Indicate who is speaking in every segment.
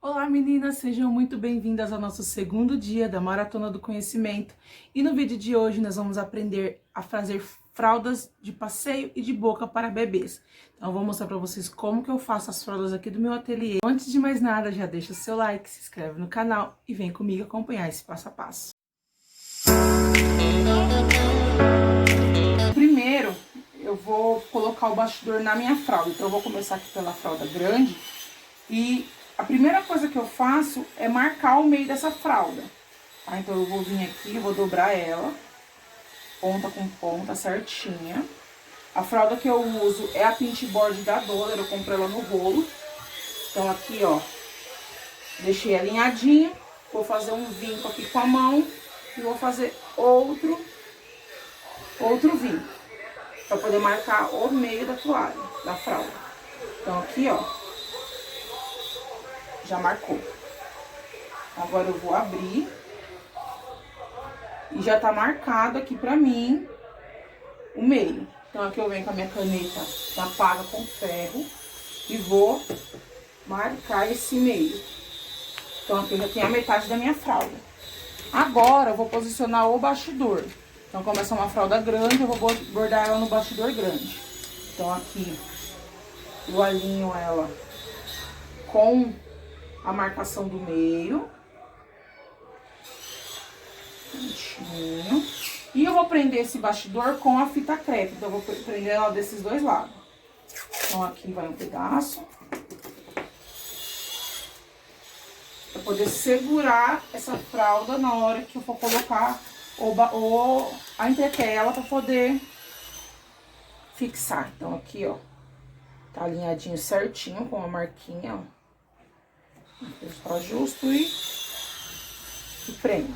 Speaker 1: Olá meninas, sejam muito bem-vindas ao nosso segundo dia da Maratona do Conhecimento. E no vídeo de hoje nós vamos aprender a fazer fraldas de passeio e de boca para bebês. Então eu vou mostrar para vocês como que eu faço as fraldas aqui do meu ateliê. Antes de mais nada, já deixa o seu like, se inscreve no canal e vem comigo acompanhar esse passo a passo. Primeiro, eu vou colocar o bastidor na minha fralda. Então eu vou começar aqui pela fralda grande e a primeira coisa que eu faço é marcar o meio dessa fralda, tá? Então eu vou vir aqui, vou dobrar ela, ponta com ponta, certinha. A fralda que eu uso é a Pintboard da Dollar, eu comprei ela no rolo. Então aqui, ó, deixei alinhadinha, vou fazer um vinco aqui com a mão e vou fazer outro vinco, pra poder marcar o meio da toalha, da fralda. Então aqui, ó, já marcou. Agora eu vou abrir. E já tá marcado aqui pra mim o meio. Então aqui eu venho com a minha caneta da Paga com ferro e vou marcar esse meio. Então aqui eu já tenho a metade da minha fralda. Agora eu vou posicionar o bastidor. Então como essa é uma fralda grande, eu vou bordar ela no bastidor grande. Então aqui eu alinho ela com a marcação do meio. Prontinho. E eu vou prender esse bastidor com a fita crepe. Então eu vou prender ela desses dois lados. Então aqui vai um pedaço. Pra poder segurar essa fralda na hora que eu for colocar a entretela pra poder fixar. Então aqui, ó, tá alinhadinho certinho com a marquinha, ó. Eu só ajusto e prendo.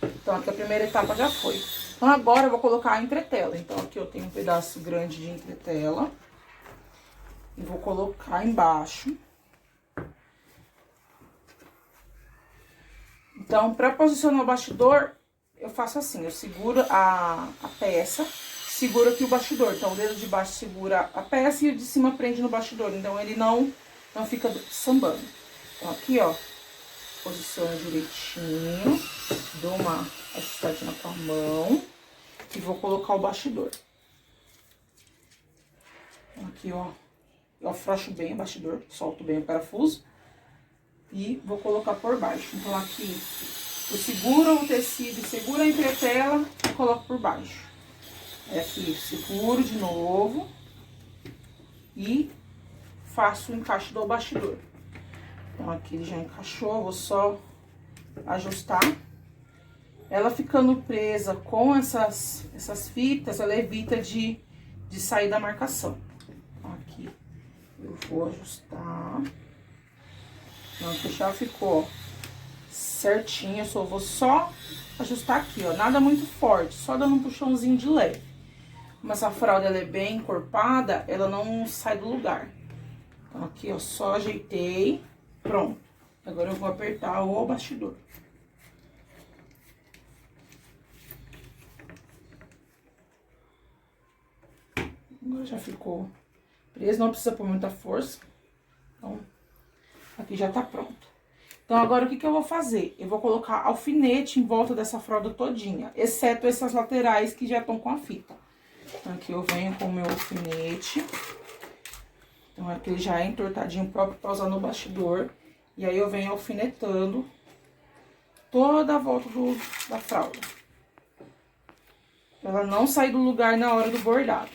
Speaker 1: Então aqui a primeira etapa já foi. Então agora eu vou colocar a entretela. Então aqui eu tenho um pedaço grande de entretela. E vou colocar embaixo. Então, para posicionar o bastidor, eu faço assim, eu seguro a peça, seguro aqui o bastidor. Então o dedo de baixo segura a peça e o de cima prende no bastidor. Então ele não fica sambando. Então aqui, ó, posiciono direitinho, dou uma ajustadinha com a mão e vou colocar o bastidor. Então aqui, ó, eu afrouxo bem o bastidor, solto bem o parafuso e vou colocar por baixo. Então aqui eu seguro o tecido e seguro a entretela e coloco por baixo. Aí aqui seguro de novo e faço o encaixe do bastidor. Então aqui ele já encaixou, eu vou só ajustar. Ela ficando presa com essas fitas, ela evita de sair da marcação. Então aqui eu vou ajustar. Então aqui já ficou certinho, eu só vou só ajustar aqui, ó. Nada muito forte, só dando um puxãozinho de leve. Como essa fralda ela é bem encorpada, ela não sai do lugar. Então aqui eu só ajeitei. Pronto. Agora eu vou apertar o bastidor. Agora já ficou preso, não precisa pôr muita força. Então, aqui já tá pronto. Então, agora o que eu vou fazer? Eu vou colocar alfinete em volta dessa fralda todinha, exceto essas laterais que já estão com a fita. Então, aqui eu venho com o meu alfinete. Então, aqui ele já é entortadinho próprio pra usar no bastidor. E aí, eu venho alfinetando toda a volta da fralda. Pra ela não sair do lugar na hora do bordado.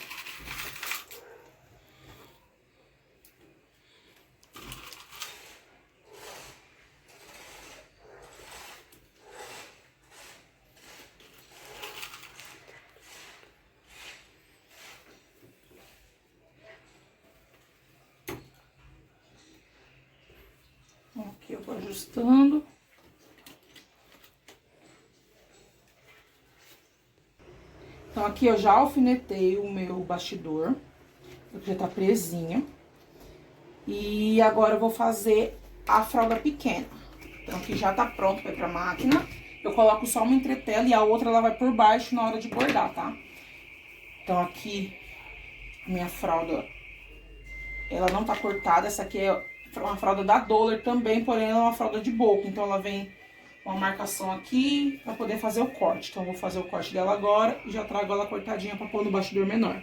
Speaker 1: Aqui eu vou ajustando. Então, aqui eu já alfinetei o meu bastidor, que já tá presinho. E agora eu vou fazer a fralda pequena. Então, aqui já tá pronto pra ir pra máquina. Eu coloco só uma entretela e a outra ela vai por baixo na hora de bordar, tá? Então, aqui, a minha fralda, ela não tá cortada. Essa aqui é uma fralda da Dollar também, porém ela é uma fralda de boca. Então ela vem com uma marcação aqui pra poder fazer o corte. Então eu vou fazer o corte dela agora e já trago ela cortadinha pra pôr no bastidor menor.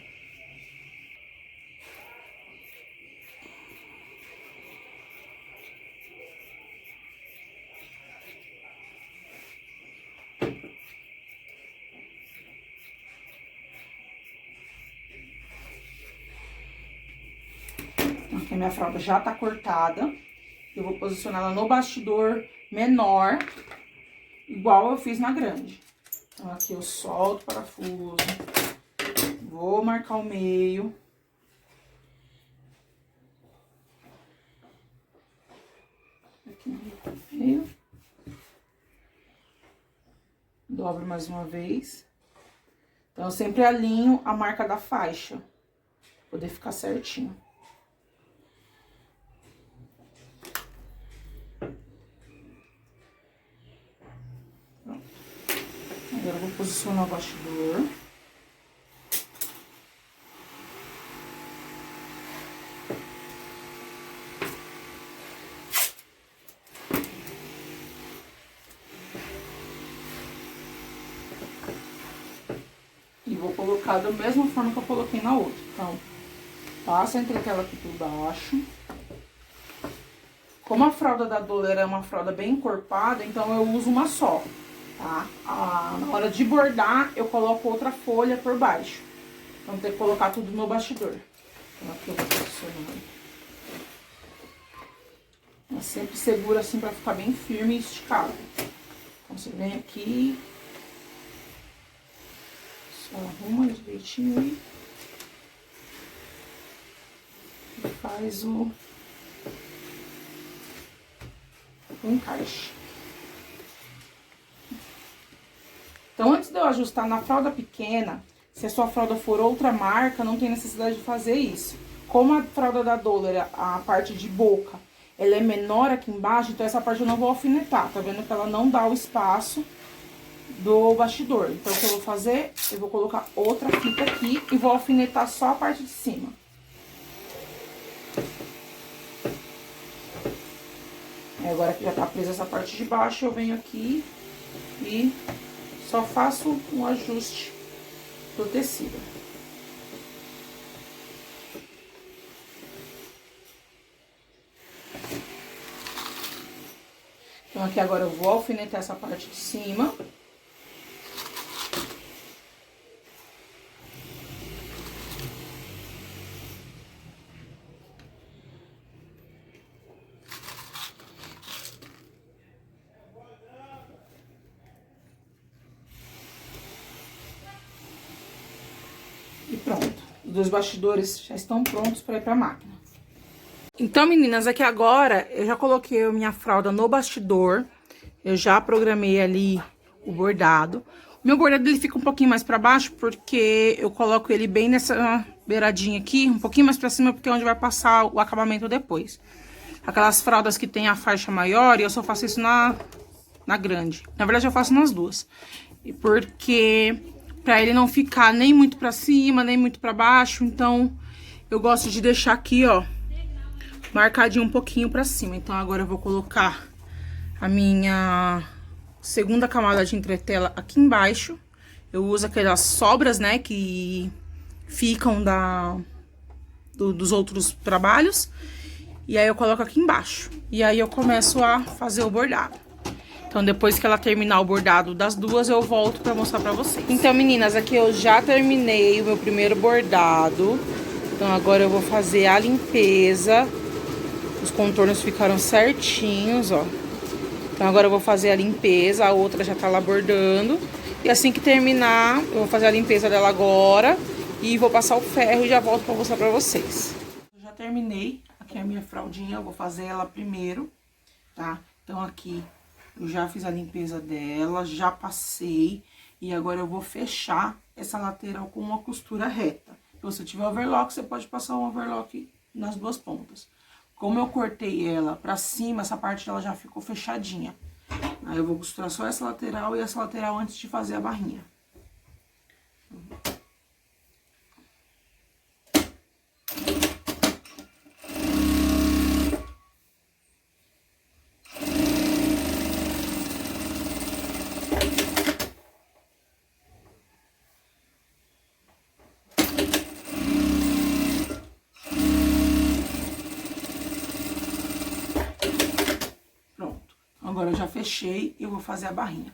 Speaker 1: Aqui a minha fralda já tá cortada. Eu vou posicionar ela no bastidor menor, igual eu fiz na grande. Então, aqui eu solto o parafuso, vou marcar o meio. Aqui no meio. Dobro mais uma vez. Então, eu sempre alinho a marca da faixa, pra poder ficar certinho. Agora eu vou posicionar o bastidor. E vou colocar da mesma forma que eu coloquei na outra. Então, passa a entretela aqui por baixo. Como a fralda da Dollar é uma fralda bem encorpada, então eu uso uma só. Tá? Na hora de bordar, eu coloco outra folha por baixo. Então, tem que colocar tudo no bastidor. Então, aqui eu vou posicionando. Ela sempre segura assim pra ficar bem firme e esticado. Então, você vem aqui. Só arruma direitinho e faz o encaixe. Então, antes de eu ajustar na fralda pequena, se a sua fralda for outra marca, não tem necessidade de fazer isso. Como a fralda da Dollar, a parte de boca, ela é menor aqui embaixo, então essa parte eu não vou alfinetar. Tá vendo que ela não dá o espaço do bastidor. Então, o que eu vou fazer? Eu vou colocar outra fita aqui e vou alfinetar só a parte de cima. Agora que já tá presa essa parte de baixo, eu venho aqui e só faço um ajuste do tecido. Então, aqui agora eu vou alfinetar essa parte de cima. E pronto. Os dois bastidores já estão prontos para ir para a máquina. Então, meninas, aqui agora eu já coloquei a minha fralda no bastidor. Eu já programei ali o bordado. O meu bordado ele fica um pouquinho mais para baixo porque eu coloco ele bem nessa beiradinha aqui, um pouquinho mais para cima porque é onde vai passar o acabamento depois. Aquelas fraldas que tem a faixa maior, eu só faço isso na grande. Na verdade, eu faço nas duas. Porque pra ele não ficar nem muito pra cima, nem muito pra baixo. Então, eu gosto de deixar aqui, ó, marcadinho um pouquinho pra cima. Então, agora eu vou colocar a minha segunda camada de entretela aqui embaixo. Eu uso aquelas sobras, né, que ficam dos outros trabalhos. E aí, eu coloco aqui embaixo. E aí, eu começo a fazer o bordado. Então, depois que ela terminar o bordado das duas, eu volto pra mostrar pra vocês. Então, meninas, aqui eu já terminei o meu primeiro bordado. Então, agora eu vou fazer a limpeza. Os contornos ficaram certinhos, ó. Então, agora eu vou fazer a limpeza. A outra já tá lá bordando. E assim que terminar, eu vou fazer a limpeza dela agora. E vou passar o ferro e já volto pra mostrar pra vocês. Eu já terminei. Aqui é a minha fraldinha. Eu vou fazer ela primeiro, tá? Então, aqui... eu já fiz a limpeza dela, já passei. E agora eu vou fechar essa lateral com uma costura reta. Então, se tiver overlock, você pode passar um overlock nas duas pontas. Como eu cortei ela pra cima, essa parte dela já ficou fechadinha. Aí eu vou costurar só essa lateral e essa lateral antes de fazer a barrinha. Agora eu já fechei e eu vou fazer a barrinha.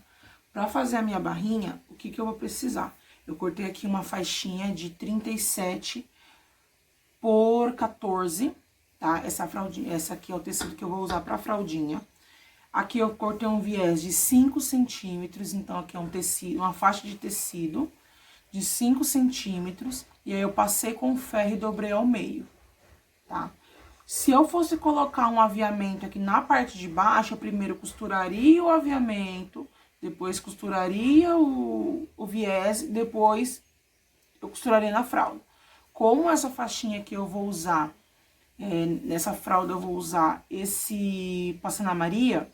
Speaker 1: Pra fazer a minha barrinha, o que que eu vou precisar? Eu cortei aqui uma faixinha de 37 por 14, tá? Essa fraldinha, essa aqui é o tecido que eu vou usar pra fraldinha. Aqui eu cortei um viés de 5 centímetros, então aqui é um tecido, uma faixa de tecido de 5 centímetros. E aí eu passei com ferro e dobrei ao meio, tá? Se eu fosse colocar um aviamento aqui na parte de baixo, eu primeiro costuraria o aviamento, depois costuraria o viés, depois eu costuraria na fralda. Como essa faixinha que eu vou usar, nessa fralda eu vou usar esse Passana Maria,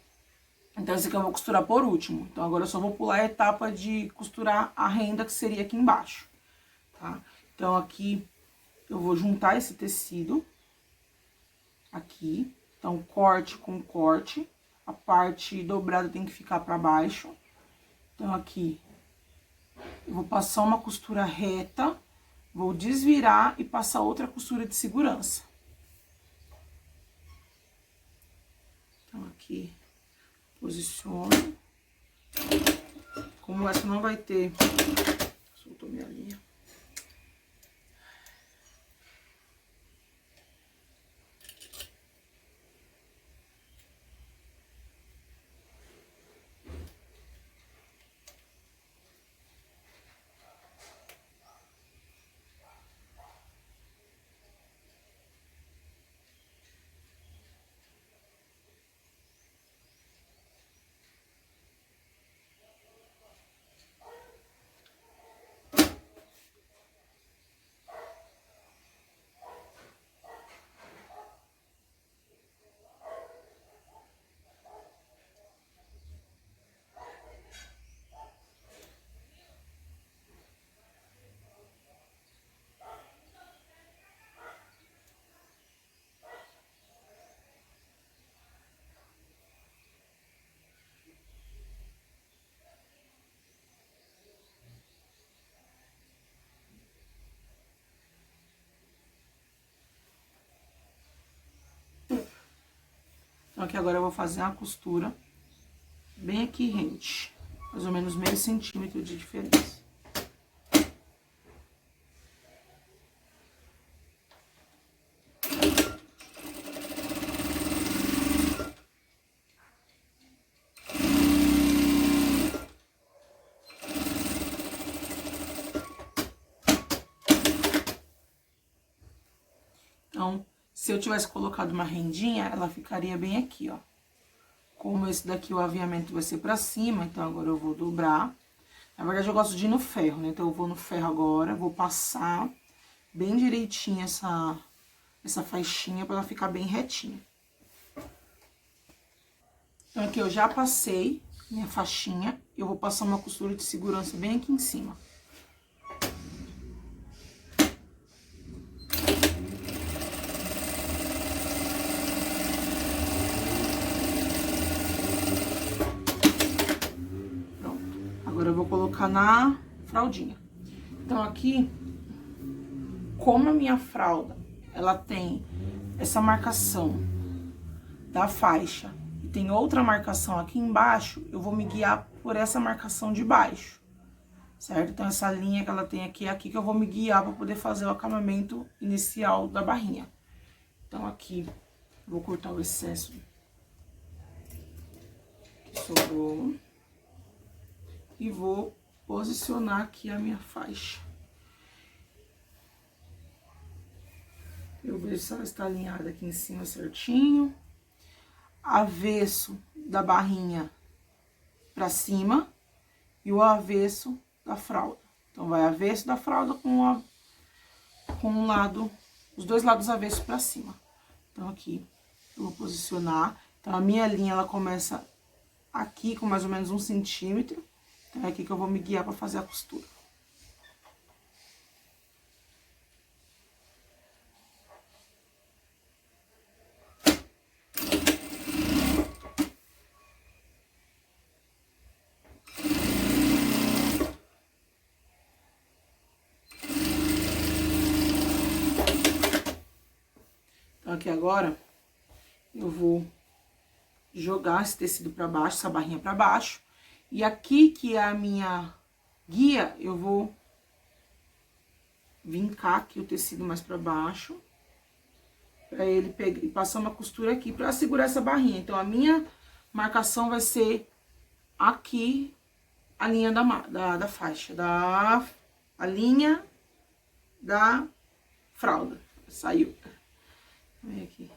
Speaker 1: então esse aqui eu vou costurar por último. Então agora eu só vou pular a etapa de costurar a renda que seria aqui embaixo, tá? Então aqui eu vou juntar esse tecido aqui, então corte com corte, a parte dobrada tem que ficar pra baixo. Então aqui eu vou passar uma costura reta, vou desvirar e passar outra costura de segurança. Então aqui posiciono. Como essa não vai ter, soltou minha linha. Então, aqui agora eu vou fazer uma costura bem aqui rente, mais ou menos meio centímetro de diferença. Então, se eu tivesse colocado uma rendinha, ela ficaria bem aqui, ó. Como esse daqui o aviamento vai ser pra cima, então agora eu vou dobrar. Na verdade, eu gosto de ir no ferro, né? Então, eu vou no ferro agora, vou passar bem direitinho essa faixinha pra ela ficar bem retinha. Então, aqui eu já passei minha faixinha, eu vou passar uma costura de segurança bem aqui em cima. Agora eu vou colocar na fraldinha. Então, aqui, como a minha fralda, ela tem essa marcação da faixa e tem outra marcação aqui embaixo, eu vou me guiar por essa marcação de baixo, certo? Então, essa linha que ela tem aqui, é aqui que eu vou me guiar para poder fazer o acabamento inicial da barrinha. Então, aqui, eu vou cortar o excesso que sobrou. E vou posicionar aqui a minha faixa. Eu vejo se ela está alinhada aqui em cima certinho. Avesso da barrinha pra cima e o avesso da fralda. Então, vai avesso da fralda com um lado, os dois lados avessos pra cima. Então, aqui eu vou posicionar. Então, a minha linha, ela começa aqui com mais ou menos 1 centímetro. Então, é aqui que eu vou me guiar para fazer a costura. Então, aqui agora, eu vou jogar esse tecido pra baixo, essa barrinha pra baixo. E aqui, que é a minha guia, eu vou vincar aqui o tecido mais pra baixo. Pra ele pegar e passar uma costura aqui pra segurar essa barrinha. Então, a minha marcação vai ser aqui, a linha da faixa, a linha da fralda. Saiu. Vem aqui.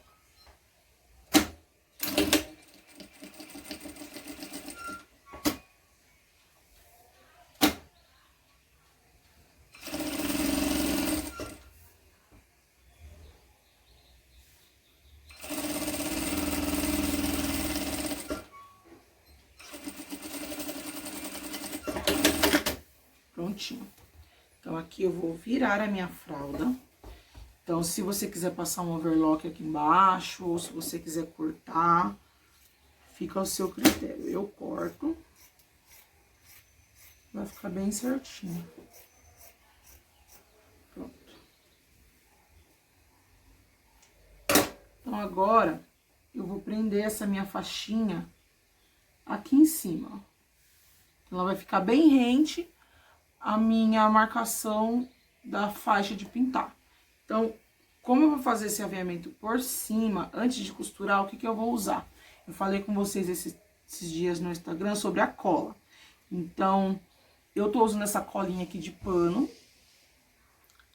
Speaker 1: Prontinho. Então, aqui eu vou virar a minha fralda. Então, se você quiser passar um overlock aqui embaixo, ou se você quiser cortar, fica ao seu critério. Eu corto. Vai ficar bem certinho. Pronto. Então, agora, eu vou prender essa minha faixinha aqui em cima, ó. Ela vai ficar bem rente a minha marcação da faixa de pintar. Então, como eu vou fazer esse aviamento por cima, antes de costurar, o que que eu vou usar? Eu falei com vocês esses dias no Instagram sobre a cola. Então, eu tô usando essa colinha aqui de pano.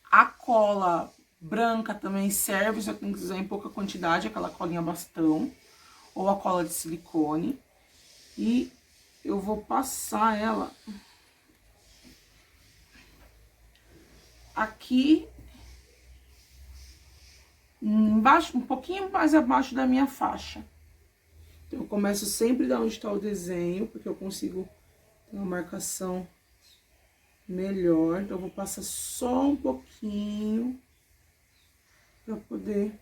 Speaker 1: A cola branca também serve, só que tem que usar em pouca quantidade, aquela colinha bastão. Ou a cola de silicone. E eu vou passar ela aqui embaixo, um pouquinho mais abaixo da minha faixa. Então, eu começo sempre da onde está o desenho, porque eu consigo ter uma marcação melhor. Então, eu vou passar só um pouquinho para poder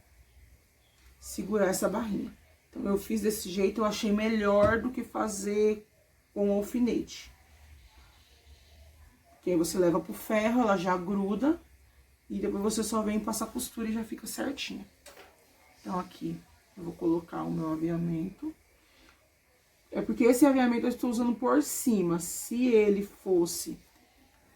Speaker 1: segurar essa barrinha. Então, eu fiz desse jeito, eu achei melhor do que fazer com alfinete. Porque aí você leva pro ferro, ela já gruda. E depois você só vem passar costura e já fica certinho. Então, aqui, eu vou colocar o meu aviamento. É porque esse aviamento eu estou usando por cima. Se ele fosse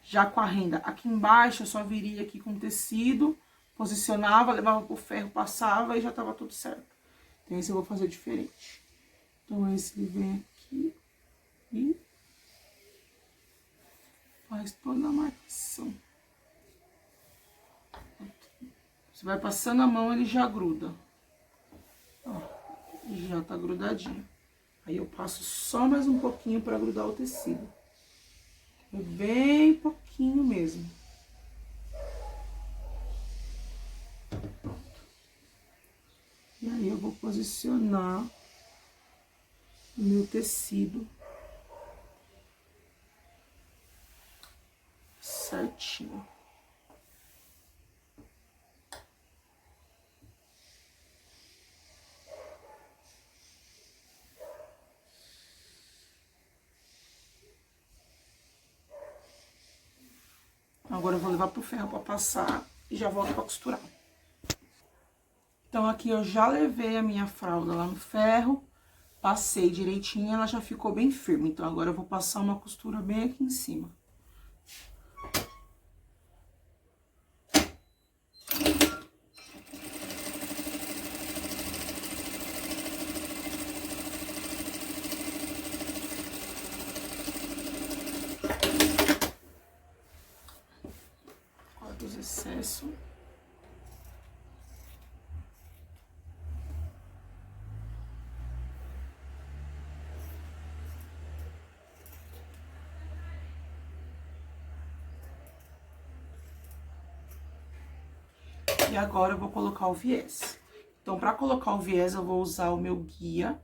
Speaker 1: já com a renda aqui embaixo, eu só viria aqui com o tecido, posicionava, levava pro ferro, passava e já tava tudo certo. Então, esse eu vou fazer diferente. Então, esse ele vem aqui e faz toda a marcação. Você vai passando a mão, ele já gruda. Ó, já tá grudadinho. Aí eu passo só mais um pouquinho pra grudar o tecido. Bem pouquinho mesmo. Pronto. E aí eu vou posicionar o meu tecido certinho. Agora eu vou levar pro ferro pra passar e já volto pra costurar. Então, aqui eu já levei a minha fralda lá no ferro, passei direitinho, ela já ficou bem firme. Então, agora eu vou passar uma costura bem aqui em cima. Corta os excessos. E agora eu vou colocar o viés. Então, pra colocar o viés, eu vou usar o meu guia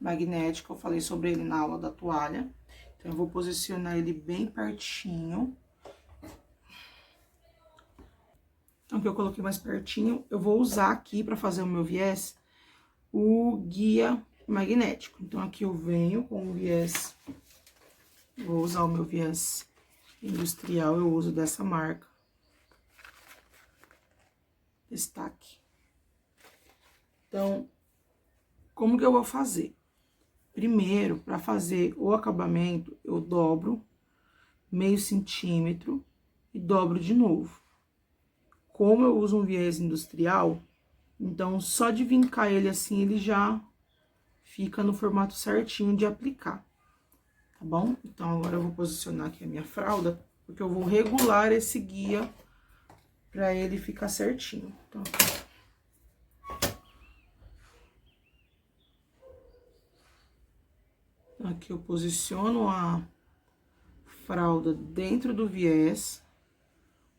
Speaker 1: magnético. Eu falei sobre ele na aula da toalha. Então, eu vou posicionar ele bem pertinho. Então, que eu coloquei mais pertinho, eu vou usar aqui pra fazer o meu viés, o guia magnético. Então, aqui eu venho com o viés, vou usar o meu viés industrial, eu uso dessa marca. Destaque. Então, como que eu vou fazer? Primeiro, para fazer o acabamento, eu dobro meio centímetro e dobro de novo. Como eu uso um viés industrial, então só de vincar ele assim, ele já fica no formato certinho de aplicar, tá bom? Então, agora eu vou posicionar aqui a minha fralda, porque eu vou regular esse guia pra ele ficar certinho. Então, aqui eu posiciono a fralda dentro do viés,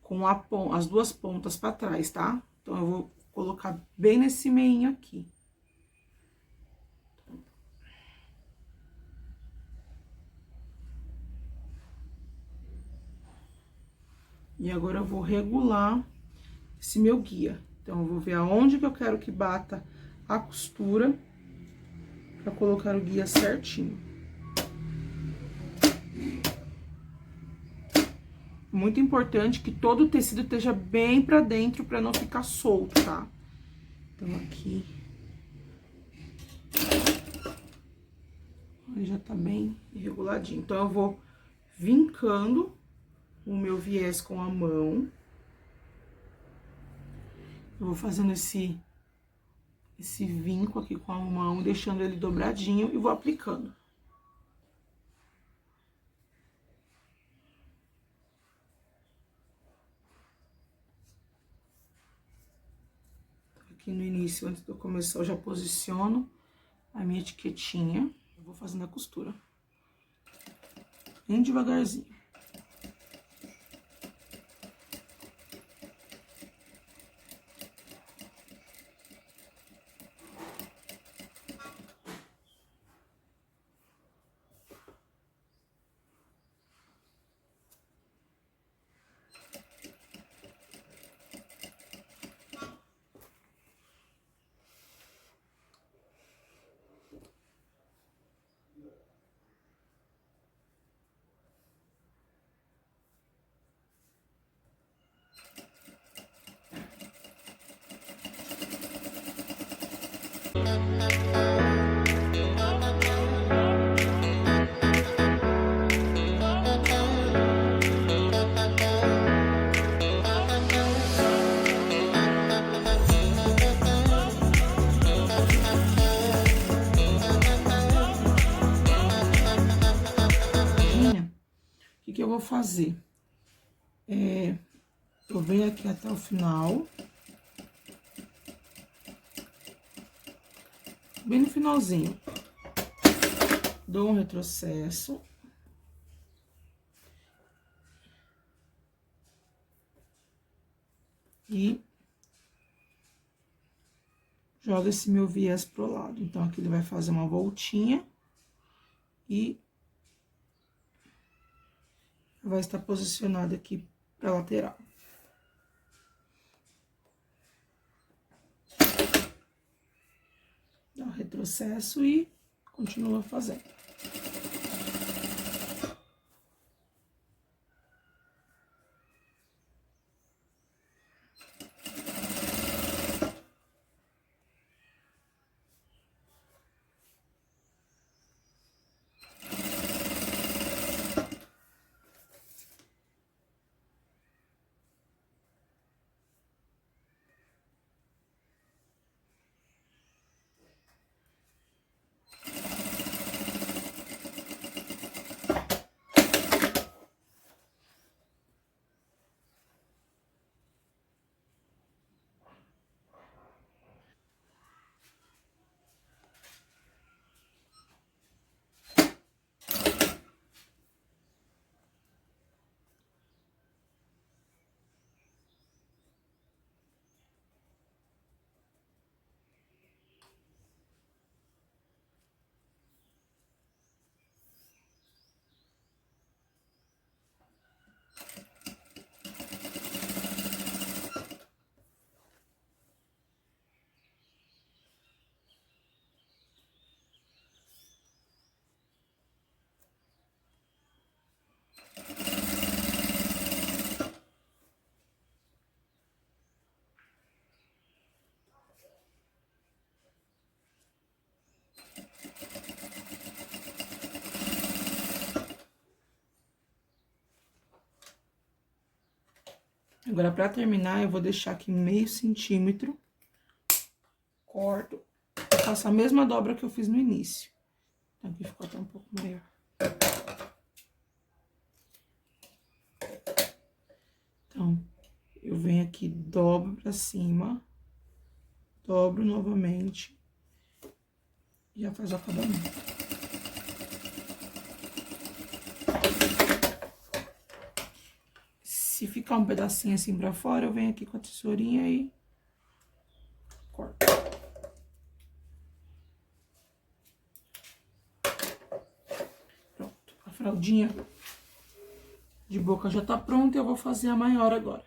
Speaker 1: com as duas pontas pra trás, tá? Então, eu vou colocar bem nesse meinho aqui. E agora eu vou regular esse meu guia. Então, eu vou ver aonde que eu quero que bata a costura pra colocar o guia certinho. Muito importante que todo o tecido esteja bem pra dentro pra não ficar solto, tá? Então, aqui... ele já tá bem reguladinho. Então, eu vou vincando o meu viés com a mão. Eu vou fazendo esse vinco aqui com a mão, deixando ele dobradinho e vou aplicando. Aqui no início, antes de eu começar, eu já posiciono a minha etiquetinha. Eu vou fazendo a costura. Bem devagarzinho. O que eu vou fazer? Eu venho aqui até o final. Bem no finalzinho. Dou um retrocesso. E jogo esse meu viés pro lado. Então, aqui ele vai fazer uma voltinha e vai estar posicionado aqui pra lateral. Dá um retrocesso e continua fazendo. Agora, pra terminar, eu vou deixar aqui meio centímetro. Corto. Faço a mesma dobra que eu fiz no início. Aqui ficou até um pouco maior. Então, eu venho aqui, dobro pra cima. Dobro novamente. E já faz o acabamento. Se ficar um pedacinho assim pra fora, eu venho aqui com a tesourinha e corto. Pronto, a fraldinha de boca já tá pronta, eu vou fazer a maior agora.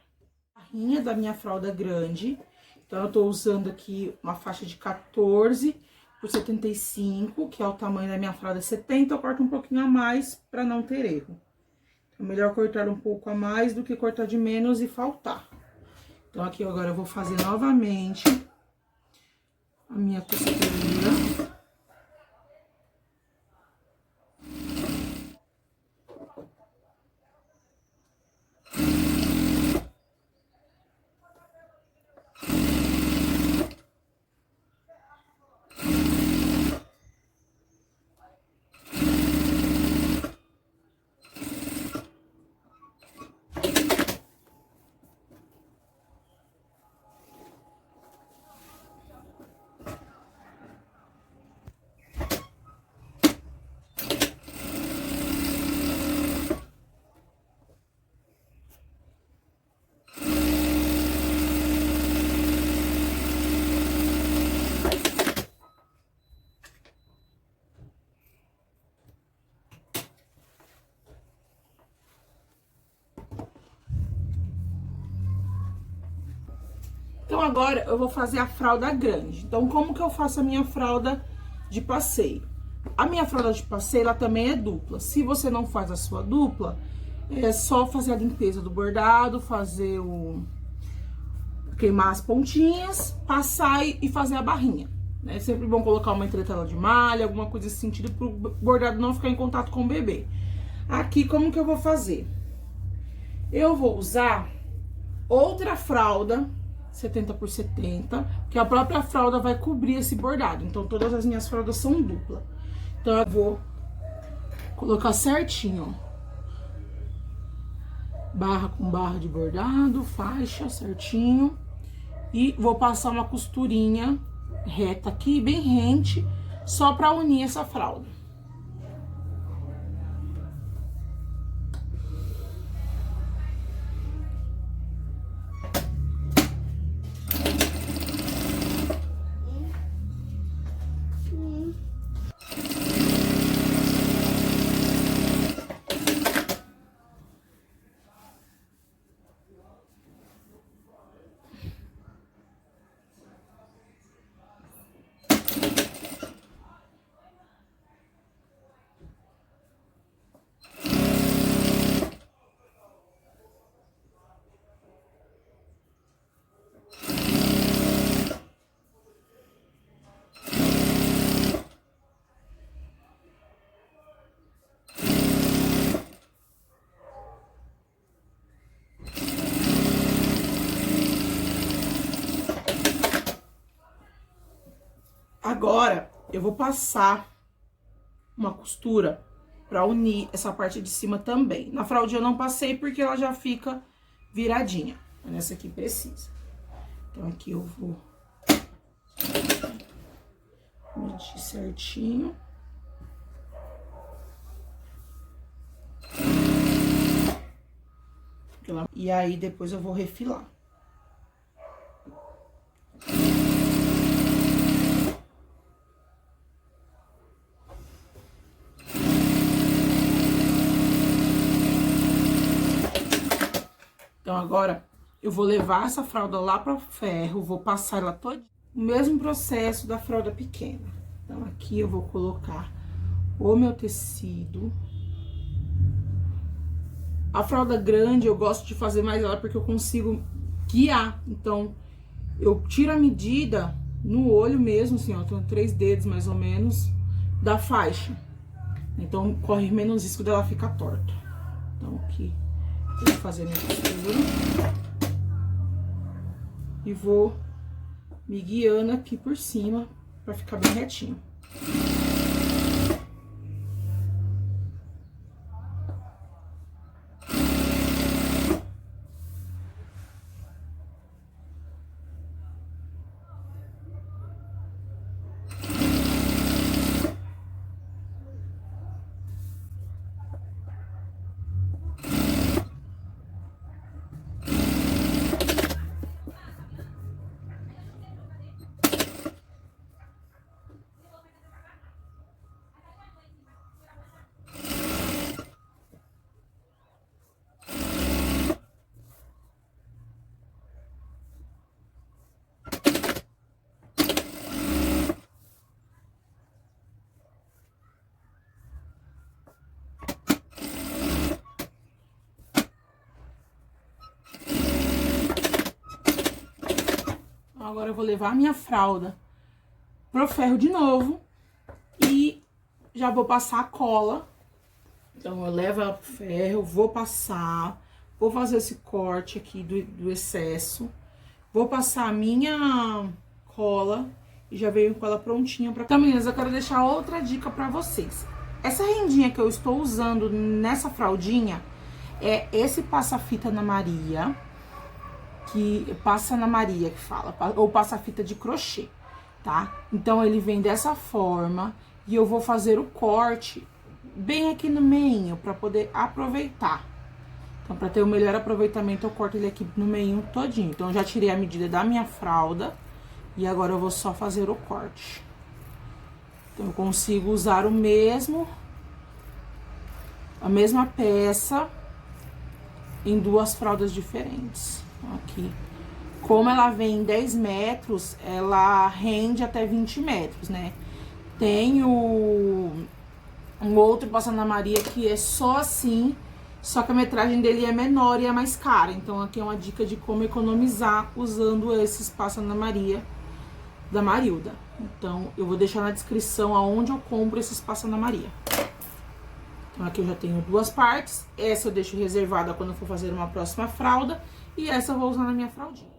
Speaker 1: A barrinha da minha fralda grande, então eu tô usando aqui uma faixa de 14 por 75, que é o tamanho da minha fralda 70, eu corto um pouquinho a mais pra não ter erro. É melhor cortar um pouco a mais do que cortar de menos e faltar. Então, aqui agora eu vou fazer novamente a minha costurinha. Então, agora eu vou fazer a fralda grande. Então, como que eu faço a minha fralda de passeio? A minha fralda de passeio, ela também é dupla. Se você não faz a sua dupla, é só fazer a limpeza do bordado, fazer o... queimar as pontinhas, passar e fazer a barrinha. É sempre bom colocar uma entretela de malha, alguma coisa nesse sentido, pro bordado não ficar em contato com o bebê. Aqui, como que eu vou fazer? Eu vou usar outra fralda 70 por 70, que a própria fralda vai cobrir esse bordado. Então, todas as minhas fraldas são dupla. Então, eu vou colocar certinho, ó. Barra com barra de bordado, faixa certinho. E vou passar uma costurinha reta aqui, bem rente, só pra unir essa fralda. Agora, eu vou passar uma costura pra unir essa parte de cima também. Na fraldinha eu não passei porque ela já fica viradinha. Nessa aqui precisa. Então, aqui eu vou medir certinho. E aí, depois eu vou refilar. Então, agora, eu vou levar essa fralda lá para o ferro, vou passar ela toda. O mesmo processo da fralda pequena. Então, aqui eu vou colocar o meu tecido. A fralda grande, eu gosto de fazer mais ela porque eu consigo guiar. Então, eu tiro a medida no olho mesmo, assim, ó, tenho 3 dedos mais ou menos, da faixa. Então, corre menos risco dela ficar torta. Então, aqui... vou fazer minha costura. e vou me guiando aqui por cima pra ficar bem retinho. Agora eu vou levar a minha fralda pro ferro de novo e já vou passar a cola. Então, eu levo ela pro ferro, vou passar, vou fazer esse corte aqui do excesso, vou passar a minha cola e já venho com ela prontinha pra... Então, meninas, eu quero deixar outra dica pra vocês. Essa rendinha que eu estou usando nessa fraldinha é esse passa-fita Ana Maria, que passa na Maria que fala, ou passa-fita de crochê, tá? Então, ele vem dessa forma e eu vou fazer o corte bem aqui no meio, pra poder aproveitar. Então, pra ter o melhor aproveitamento, eu corto ele aqui no meio todinho. Então, eu já tirei a medida da minha fralda e agora eu vou só fazer o corte. Então, eu consigo usar a mesma peça em duas fraldas diferentes. Aqui, como ela vem em 10 metros, ela rende até 20 metros, né? Tem um outro passa na Maria que é só assim, só que a metragem dele é menor e é mais cara. Então, aqui é uma dica de como economizar usando esses passa na Maria da Marilda. Então, eu vou deixar na descrição aonde eu compro esses passa na Maria. Então, aqui eu já tenho duas partes. Essa eu deixo reservada quando eu for fazer uma próxima fralda. E essa eu vou usar na minha fraldinha.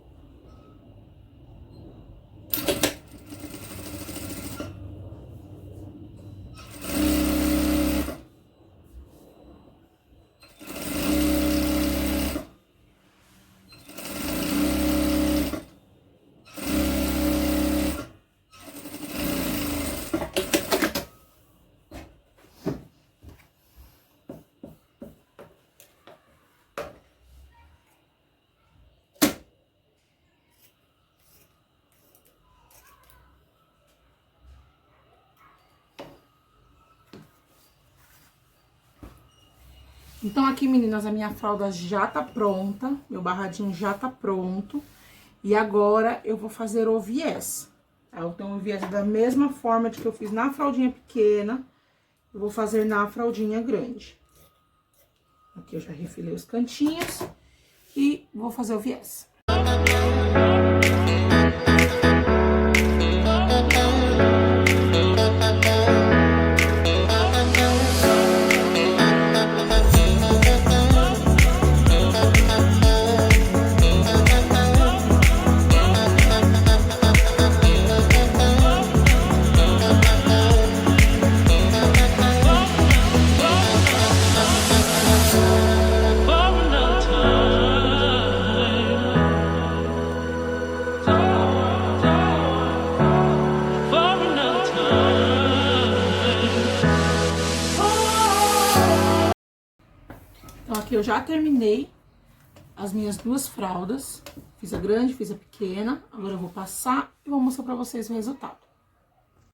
Speaker 1: Então, aqui, meninas, a minha fralda já tá pronta, meu barradinho já tá pronto. E agora, eu vou fazer o viés. Então, o viés da mesma forma de que eu fiz na fraldinha pequena, eu vou fazer na fraldinha grande. Aqui eu já refilei os cantinhos e vou fazer o viés. Então, aqui eu já terminei as minhas duas fraldas. Fiz a grande, fiz a pequena. Agora eu vou passar e vou mostrar pra vocês o resultado.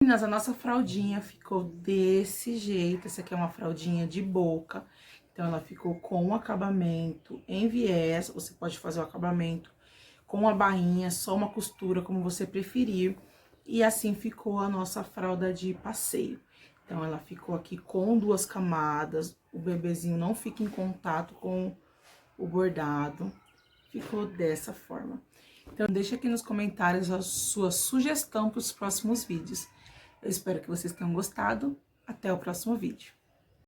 Speaker 1: Meninas, a nossa fraldinha ficou desse jeito. Essa aqui é uma fraldinha de boca. Então, ela ficou com o acabamento em viés. Você pode fazer o acabamento com a bainha, só uma costura, como você preferir. E assim ficou a nossa fralda de passeio. Então, ela ficou aqui com duas camadas, o bebezinho não fica em contato com o bordado, ficou dessa forma. Então, deixa aqui nos comentários a sua sugestão para os próximos vídeos. Eu espero que vocês tenham gostado, até o próximo vídeo.